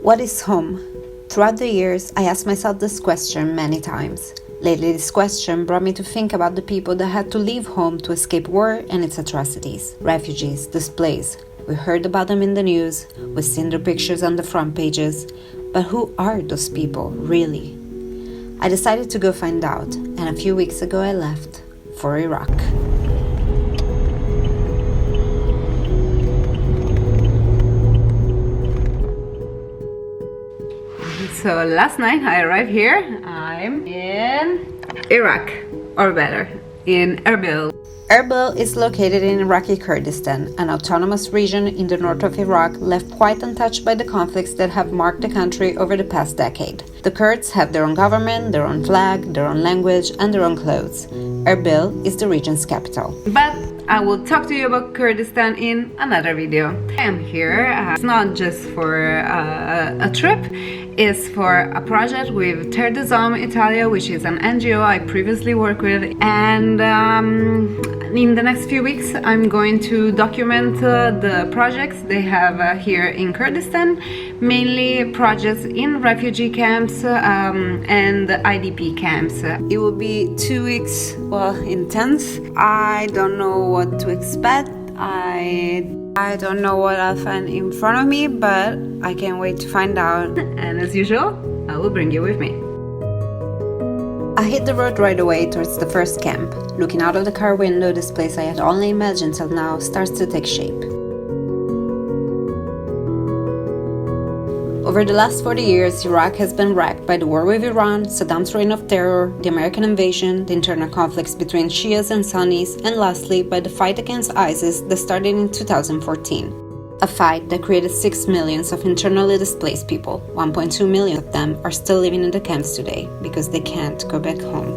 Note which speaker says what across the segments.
Speaker 1: What is home? Throughout the years, I asked myself this question many times. Lately, this question brought me to think about the people that had to leave home to escape war and its atrocities. Refugees, displaced. We heard about them in the news, we've seen their pictures on the front pages. But who are those people, really? I decided to go find out, and a few weeks ago I left for Iraq. So last night I arrived here. I'm in Iraq, or better, in Erbil. Erbil is located in Iraqi Kurdistan, an autonomous region in the north of Iraq left quite untouched by the conflicts that have marked the country over the past decade. The Kurds have their own government, their own flag, their own language, and their own clothes. Erbil is the region's capital. But I will talk to you about Kurdistan in another video. I am here, it's not just for a trip, it's for a project with Terre Des Hommes Italia, which is an NGO I previously worked with, and in the next few weeks I'm going to document the projects they have here in Kurdistan, mainly projects in refugee camps and IDP camps. It will be 2 weeks, intense. I don't know what to expect. I don't know what I'll find in front of me, but I can't wait to find out. And as usual, I will bring you with me. I hit the road right away towards the first camp. Looking out of the car window, this place I had only imagined till now starts to take shape. Over the last 40 years, Iraq has been wrecked by the war with Iran, Saddam's reign of terror, the American invasion, the internal conflicts between Shias and Sunnis, and lastly, by the fight against ISIS that started in 2014. A fight that created 6 million of internally displaced people. 1.2 million of them are still living in the camps today because they can't go back home.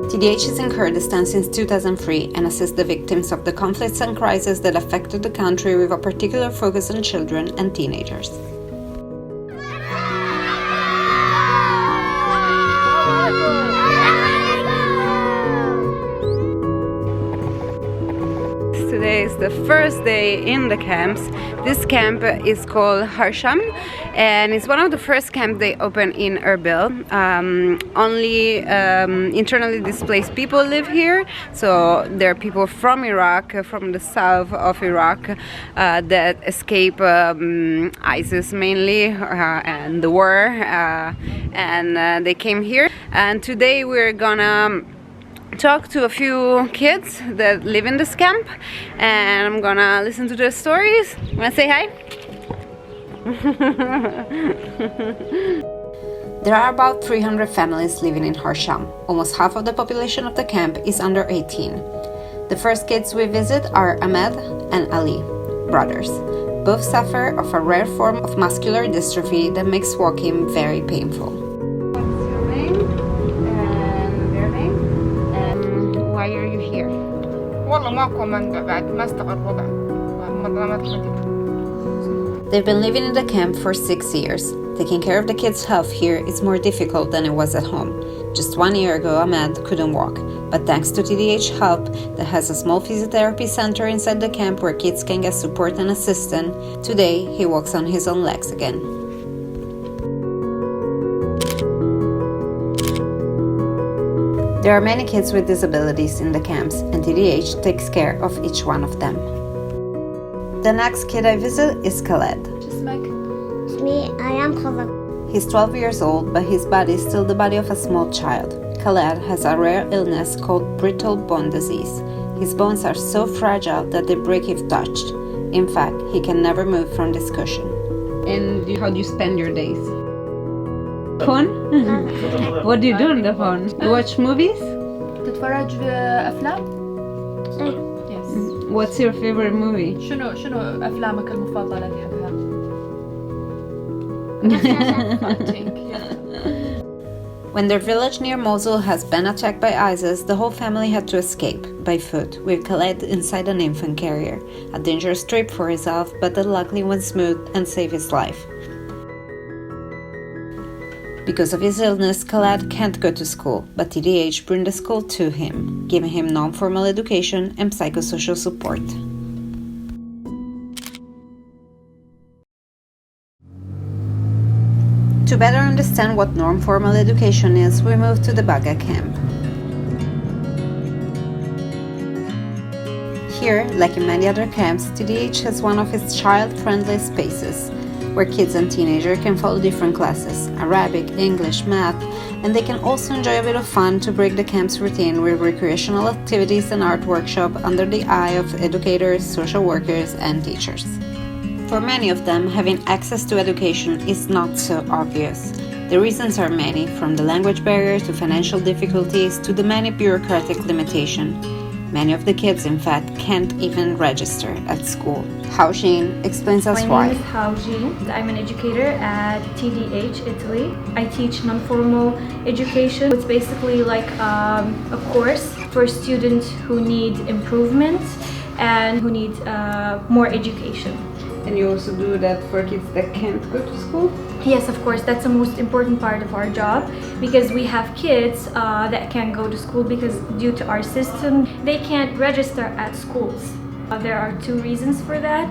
Speaker 1: TDH is in Kurdistan since 2003 and assists the victims of the conflicts and crises that affected the country with a particular focus on children and teenagers. Today is the first day in the camps. This camp is called Harsham, and it's one of the first camps they open in Erbil. Only internally displaced people live here, so there are people from Iraq, from the south of Iraq, that escape ISIS mainly and the war, and they came here. And today we're gonna talk to a few kids that live in this camp, and I'm gonna listen to their stories. Wanna say hi? There are about 300 families living in Harsham. Almost half of the population of the camp is under 18. The first kids we visit are Ahmed and Ali, brothers. Both suffer of a rare form of muscular dystrophy that makes walking very painful. Why are you here? They've been living in the camp for 6 years. Taking care of the kids' health here is more difficult than it was at home. Just 1 year ago, Ahmed couldn't walk, but thanks to TDH Help, that has a small physiotherapy center inside the camp where kids can get support and assistance, today he walks on his own legs again. There are many kids with disabilities in the camps, and TDH takes care of each one of them. The next kid I visit is Khaled.
Speaker 2: It's me, I am Khaled.
Speaker 1: He's 12 years old, but his body is still the body of a small child. Khaled has a rare illness called brittle bone disease. His bones are so fragile that they break if touched. In fact, he can never move from this cushion. And how do you spend your days? Phone? What do you do on the phone? You watch movies?
Speaker 3: تتفرج أفلام؟ Yes.
Speaker 1: What's your favorite movie?
Speaker 3: شنو أفلامك المفضلة تحبها؟
Speaker 1: When their village near Mosul has been attacked by ISIS, the whole family had to escape by foot, with Khaled inside an infant carrier. A dangerous trip for himself, but that luckily went smooth and saved his life. Because of his illness, Khaled can't go to school, but TDH bring the school to him, giving him non-formal education and psychosocial support. To better understand what non-formal education is, we moved to the Baga camp. Here, like in many other camps, TDH has one of its child-friendly spaces, where kids and teenagers can follow different classes, Arabic, English, math, and they can also enjoy a bit of fun to break the camp's routine with recreational activities and art workshop under the eye of educators, social workers, and teachers. For many of them, having access to education is not so obvious. The reasons are many, from the language barrier to financial difficulties to the many bureaucratic limitations. Many of the kids, in fact, can't even register at school. Harsham explains us why.
Speaker 4: My name is Harsham. I'm an educator at TDH Italy. I teach non-formal education. It's basically like a course for students who need improvement and who need more education.
Speaker 1: And you also do that for kids that can't go to school?
Speaker 4: Yes, of course, that's the most important part of our job, because we have kids that can't go to school because due to our system, they can't register at schools. There are two reasons for that.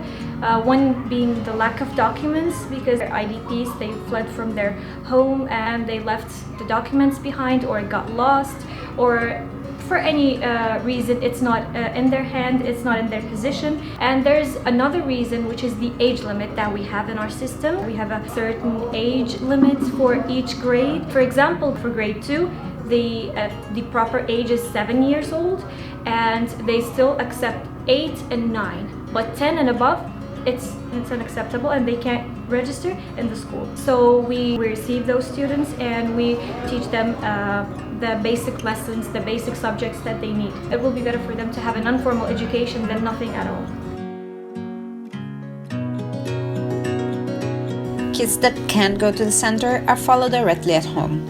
Speaker 4: One being the lack of documents, because they're IDPs, they fled from their home and they left the documents behind or got lost, or for any reason it's not in their hand, it's not in their possession. And there's another reason, which is the age limit that we have in our system. We have a certain age limit for each grade. For example, for grade 2, the proper age is 7 years old, and they still accept 8 and 9, but 10 and above, it's unacceptable and they can't register in the school. So we receive those students and we teach them the basic lessons, the basic subjects that they need. It will be better for them to have a non-formal education than nothing at all.
Speaker 1: Kids that can't go to the center are followed directly at home.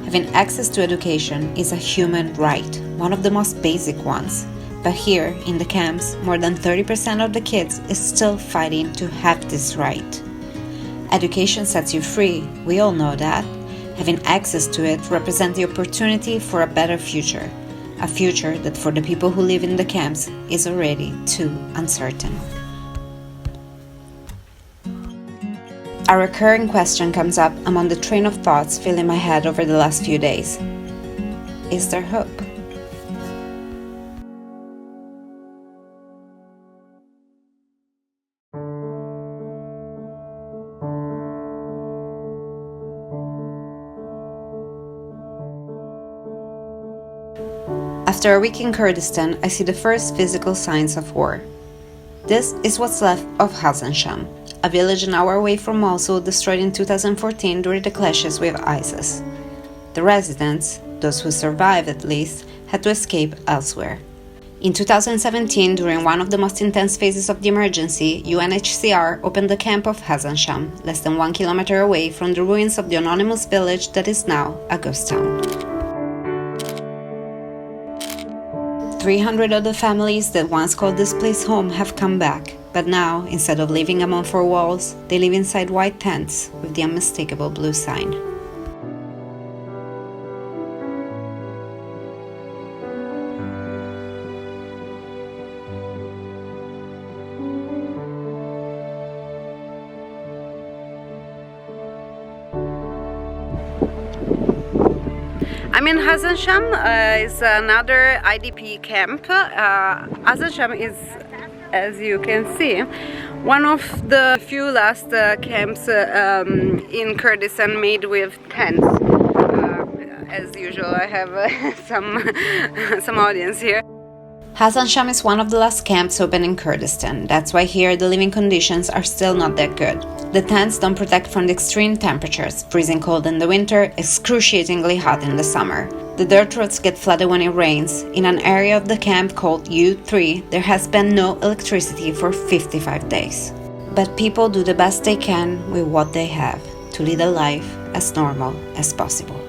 Speaker 1: Having access to education is a human right, one of the most basic ones. But here, in the camps, more than 30% of the kids is still fighting to have this right. Education sets you free, we all know that. Having access to it represents the opportunity for a better future. A future that for the people who live in the camps is already too uncertain. A recurring question comes up among the train of thoughts filling my head over the last few days. Is there hope? After a week in Kurdistan, I see the first physical signs of war. This is what's left of Hassan Sham, a village an hour away from Mosul destroyed in 2014 during the clashes with ISIS. The residents, those who survived at least, had to escape elsewhere. In 2017, during one of the most intense phases of the emergency, UNHCR opened the camp of Hassan Sham, less than 1 kilometer away from the ruins of the anonymous village that is now a ghost town. 300 of the families that once called this place home have come back, but now, instead of living among four walls, they live inside white tents with the unmistakable blue sign. I'm in Hassan Sham, is another IDP camp. Hassan Sham is, as you can see, one of the few last camps in Kurdistan made with tents. As usual, I have some audience here. Hassan Sham is one of the last camps open in Kurdistan. That's why here the living conditions are still not that good. The tents don't protect from the extreme temperatures, freezing cold in the winter, excruciatingly hot in the summer. The dirt roads get flooded when it rains. In an area of the camp called U3, there has been no electricity for 55 days. But people do the best they can with what they have to lead a life as normal as possible.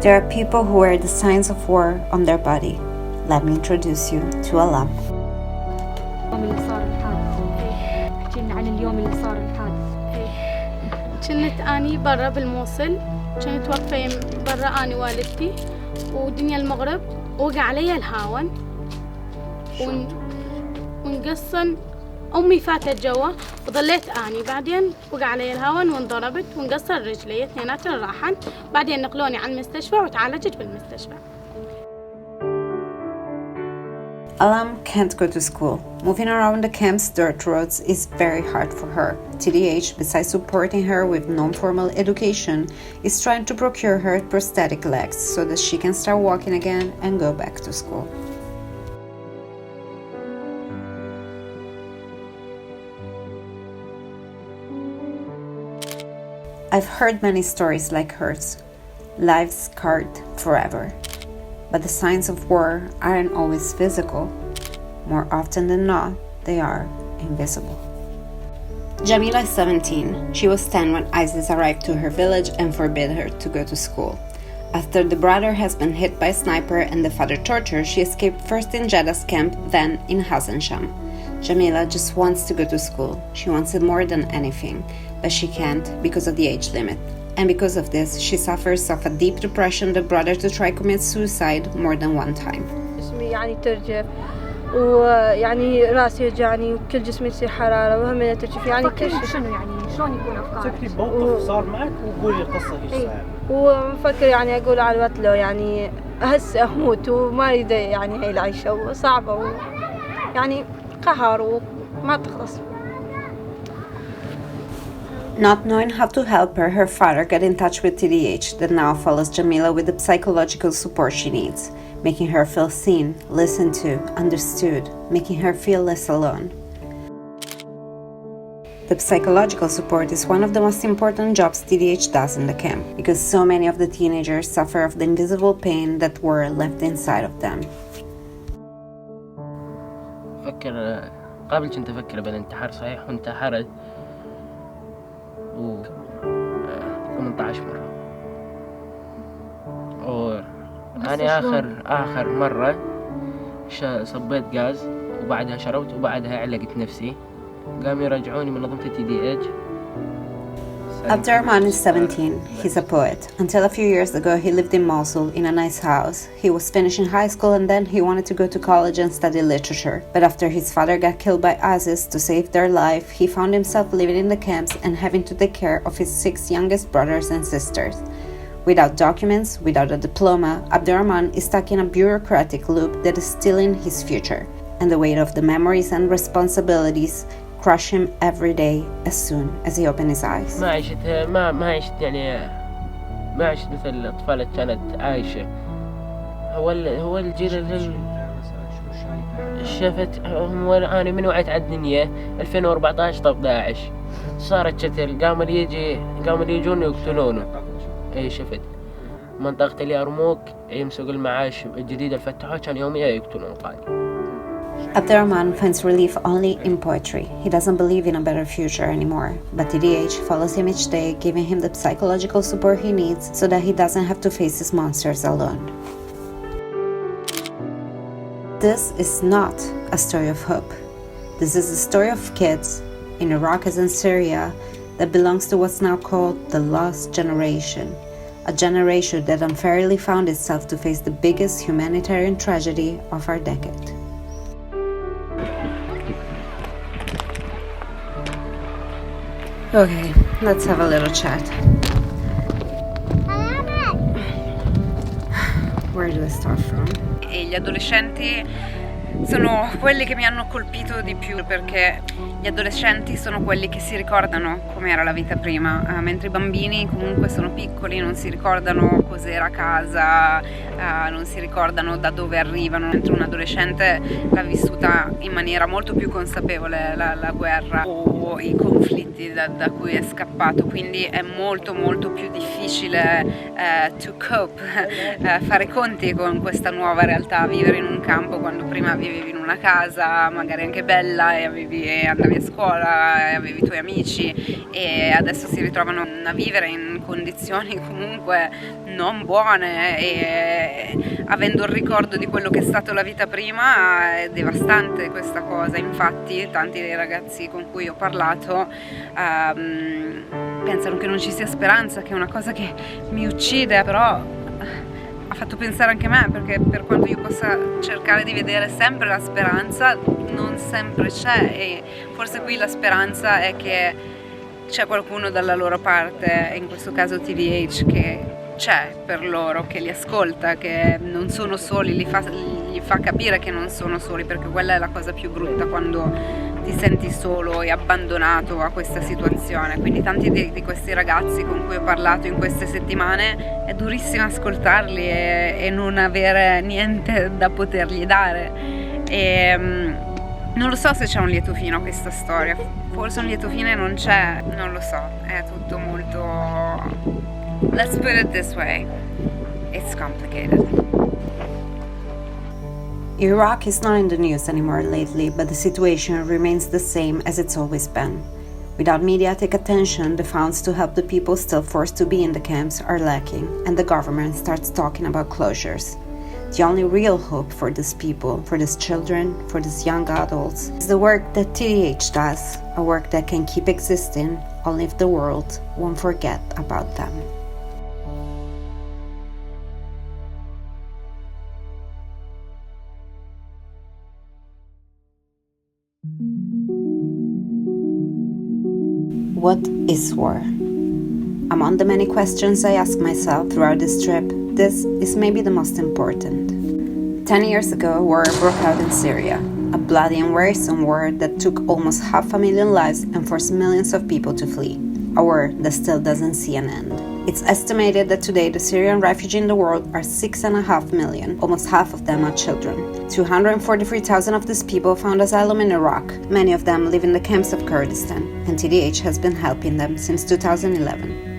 Speaker 1: There are people who wear the signs of war on their body, let me introduce you to Alam.
Speaker 5: اليوم اللي صار الحادث احكي لنا عن اليوم اللي صار الحادث.
Speaker 6: كنت اني برا بالموصل، كنت واقفه برا اني والدتي ودنيا المغرب، وقع علي الهاون ونقصن امي فاتت جوا وظليت اني، بعدين وقع علي الهاون وانضربت وانقصر رجلي اثنيناتن راحن، بعدين نقلوني على المستشفى وتعالجت بالمستشفى.
Speaker 1: Alam can't go to school. Moving around the camp's dirt roads is very hard for her. TDH, besides supporting her with non-formal education, is trying to procure her prosthetic legs so that she can start walking again and go back to school. I've heard many stories like hers, lives scarred forever. But the signs of war aren't always physical. More often than not, they are invisible. Jamila is 17. She was 10 when ISIS arrived to her village and forbid her to go to school. After the brother has been hit by a sniper and the father tortured, she escaped first in Jeddah's camp, then in Hassan Sham. Jamila just wants to go to school. She wants it more than anything, but she can't because of the age limit. And because of this, she suffers of a deep depression that brought her to try commit suicide more than one time.
Speaker 7: جسمي يعني ترجف ويعني راسي يوجعني وكل جسمي يصير حرارة وهم ترجف يعني كل شيء.
Speaker 5: شنو يعني شلون يكون افكارك؟
Speaker 8: فكري موقف صار معك وقولي القصة ايش صار.
Speaker 7: ومفكر يعني اقول على الوقت لو يعني هسه اموت وما اريد يعني هاي العيشة وصعبة يعني قهر وما تخلص.
Speaker 1: Not knowing how to help her, her father got in touch with TDH that now follows Jamila with the psychological support she needs, making her feel seen, listened to, understood, making her feel less alone. The psychological support is one of the most important jobs TDH does in the camp, because so many of the teenagers suffer of the invisible pain that were left inside of them.
Speaker 9: قبل كنت أفكر بالانتحار صحيح وانتحرت 18 مرة. أنا آخر مرة صبيت غاز وبعدها شربت وبعدها علقت نفسي، قاموا يرجعوني من منظمة TDH.
Speaker 1: Abdurrahman is 17. He's a poet. Until a few years ago, he lived in Mosul in a nice house. He was finishing high school and then he wanted to go to college and study literature. But after his father got killed by ISIS to save their life, he found himself living in the camps and having to take care of his 6 youngest brothers and sisters. Without documents, without a diploma, Abdurrahman is stuck in a bureaucratic loop that is stealing his future. And the weight of the memories and responsibilities crush him every day as soon as he opens his eyes.
Speaker 9: ما عشت يعني ما عشت مثل الأطفال اللي كانت عايشة. هو الجيل اللي شفت هو أنا من وعيت على الدنيا 2014 طب داعش صارت قتل قاموا يجون يقتلونه. أي شفت منطقة اليرموك يمسك المعاش الجديدة اللي فتحوها كان يوميا يقتلون قاعد.
Speaker 1: Abdurrahman finds relief only in poetry. He doesn't believe in a better future anymore, but TDH follows him each day, giving him the psychological support he needs so that he doesn't have to face his monsters alone. This is not a story of hope. This is the story of kids in Iraq as in Syria that belongs to what's now called the lost generation, a generation that unfairly found itself to face the biggest humanitarian tragedy of our decade. Okay, let's have a little chat. Where do I start from? E gli adolescenti sono quelli che mi hanno colpito di più, perché gli adolescenti sono quelli che si ricordano com'era la vita prima, mentre i bambini comunque sono piccoli, non si ricordano cos'era casa, non si ricordano da dove arrivano, mentre un adolescente l'ha vissuta in maniera molto più consapevole la guerra o i conflitti da cui è scappato, quindi è molto più difficile to cope, fare conti con questa nuova realtà, vivere in un campo quando prima vivevi in una casa magari anche bella e andavi a scuola e avevi i tuoi amici, e adesso si ritrovano a vivere in condizioni comunque non buone e avendo il ricordo di quello che è stato la vita prima, è devastante questa cosa. Infatti tanti dei ragazzi con cui ho parlato pensano che non ci sia speranza, che è una cosa che mi uccide, però ha fatto pensare anche me, perché per quanto io possa cercare di vedere sempre la speranza, non sempre c'è, e forse qui la speranza è che c'è qualcuno dalla loro parte, in questo caso TDH, che c'è per loro, che li ascolta, che non sono soli, gli fa capire che non sono soli, perché quella è la cosa più brutta, quando ti senti solo e abbandonato a questa situazione. Quindi tanti di questi ragazzi con cui ho parlato in queste settimane, è durissimo ascoltarli e non avere niente da potergli dare. E non lo so se c'è un lieto fine a questa storia, forse un lieto fine non c'è, non lo so, è tutto molto... Let's put it this way, it's complicated.
Speaker 10: Iraq is not in the news anymore lately, but the situation remains the same as it's always been. Without mediatic attention, the funds to help the people still forced to be in the camps are lacking, and the government starts talking about closures. The only real hope for these people, for these children, for these young adults, is the work that TDH does, a work that can keep existing only if the world won't forget about them. What is war? Among the many questions I ask myself throughout this trip, this is maybe the most important. 10 years ago, war broke out in Syria, a bloody and wearisome war that took almost 500,000 lives and forced millions of people to flee. A war that still doesn't see an end. It's estimated that today the Syrian refugees in the world are 6.5 million, almost half of them are children. 243,000 of these people found asylum in Iraq. Many of them live in the camps of Kurdistan, and TDH has been helping them since 2011.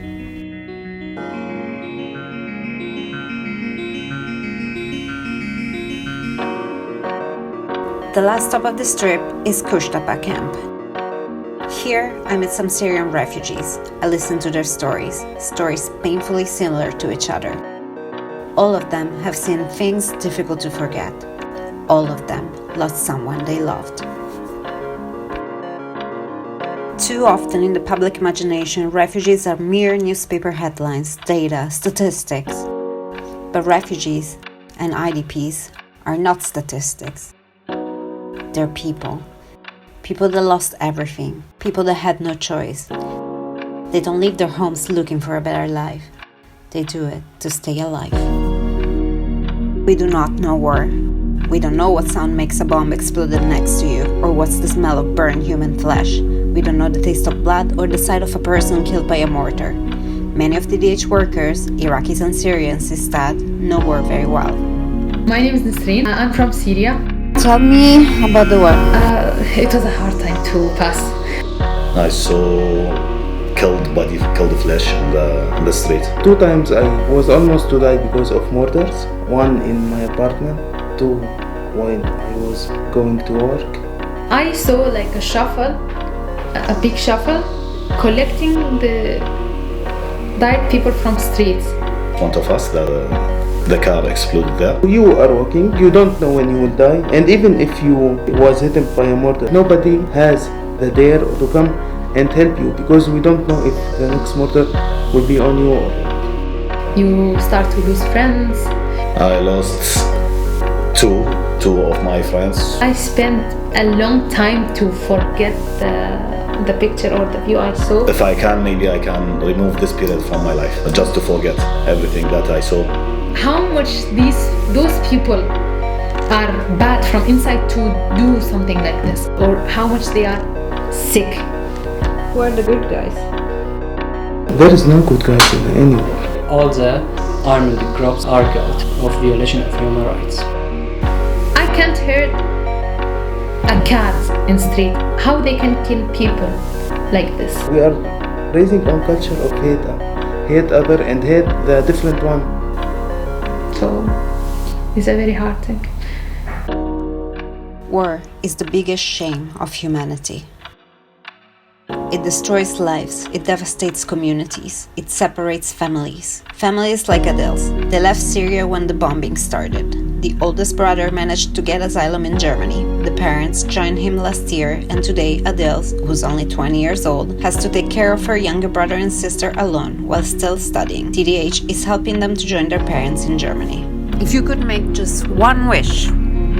Speaker 10: The last stop of this trip is Kushtapa camp. Here, I met some Syrian refugees. I listened to their stories painfully similar to each other. All of them have seen things difficult to forget. All of them lost someone they loved. Too often in the public imagination, refugees are mere newspaper headlines, data, statistics. But refugees and IDPs are not statistics. They're people. People that lost everything. People that had no choice. They don't leave their homes looking for a better life. They do it to stay alive. We do not know war. We don't know what sound makes a bomb exploded next to you, or what's the smell of burned human flesh. We don't know the taste of blood or the sight of a person killed by a mortar. Many of the DH workers, Iraqis and Syrians instead, know war very well.
Speaker 11: My name is Nasreen. I'm from Syria.
Speaker 10: Tell me about the war.
Speaker 11: It was a hard time to pass.
Speaker 12: I saw killed flesh in the street.
Speaker 13: 2 times I was almost to die because of murders. 1 in my apartment, 2 when I was going to work.
Speaker 11: I saw like a shuffle, a big shuffle, collecting the died people from streets.
Speaker 12: In front of us, the car exploded there.
Speaker 13: You are walking, you don't know when you will die, and even if you was hit by a mortar, nobody has the dare to come and help you, because we don't know if the next mortar will be on you.
Speaker 11: You start to lose friends.
Speaker 12: I lost two of my friends.
Speaker 11: I spent a long time to forget the picture or the view I saw.
Speaker 12: If I can, maybe I can remove this period from my life, just to forget everything that I saw.
Speaker 11: How much those people are bad from inside to do something like this, or how much they are sick.
Speaker 7: Who are the good guys?
Speaker 13: There is no good guys in any war.
Speaker 14: All the armed groups are guilty of violation of human rights.
Speaker 11: I can't hurt a cat in street. How they can kill people like this?
Speaker 13: We are raising on culture of hate other and hate the different one.
Speaker 11: So it's a very hard thing.
Speaker 10: War is the biggest shame of humanity. It destroys lives, it devastates communities, it separates families. Families like Adil's. They left Syria when the bombing started. The oldest brother managed to get asylum in Germany. The parents joined him last year, and today Adil, who's only 20 years old, has to take care of her younger brother and sister alone while still studying. TDH is helping them to join their parents in Germany. If you could make just one wish,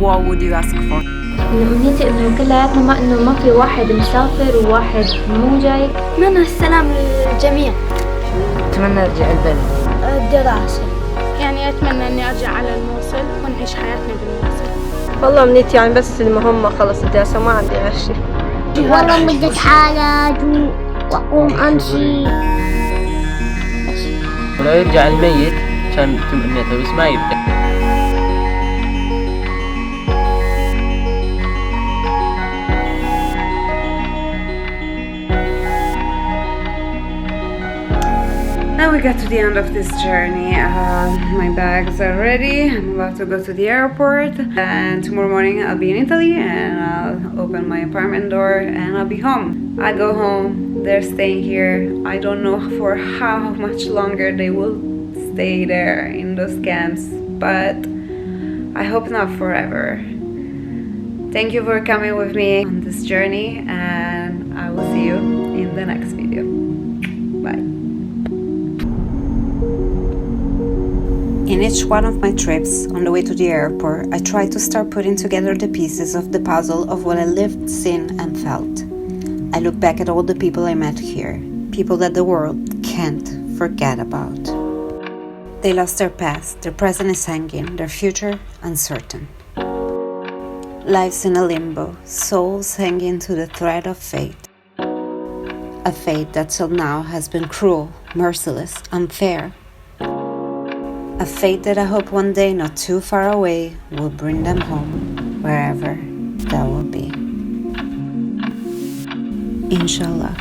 Speaker 10: what would you ask for?
Speaker 4: أمنيتي إنه كلياتنا إنه ما في واحد مسافر وواحد مو جاي.
Speaker 2: أتمنى السلام للجميع.
Speaker 7: أتمنى أرجع البلد.
Speaker 2: الدراسة.
Speaker 6: يعني أتمنى إني أرجع على الموصل ونعيش حياتنا بالموصل.
Speaker 7: والله أمنيتي يعني بس المهم أخلص الدراسة ما عندي غير شيء.
Speaker 2: والله بدي أتعالج وأقوم أمشي.
Speaker 9: ولو يرجع الميت كان تمنيته بس ما يبدأ.
Speaker 1: Now we got to the end of this journey. My bags are ready. I'm about to go to the airport, and tomorrow morning I'll be in Italy and I'll open my apartment door and I'll be home. I go home, they're staying here. I don't know for how much longer they will stay there in those camps, but I hope not forever. Thank you for coming with me on this journey, and I will see you in the next video. Bye.
Speaker 10: In each one of my trips, on the way to the airport, I try to start putting together the pieces of the puzzle of what I lived, seen, and felt. I look back at all the people I met here, people that the world can't forget about. They lost their past, their present is hanging, their future uncertain. Lives in a limbo, souls hanging to the thread of fate. A fate that till now has been cruel, merciless, unfair. A fate that I hope one day not too far away will bring them home, wherever that will be. Inshallah.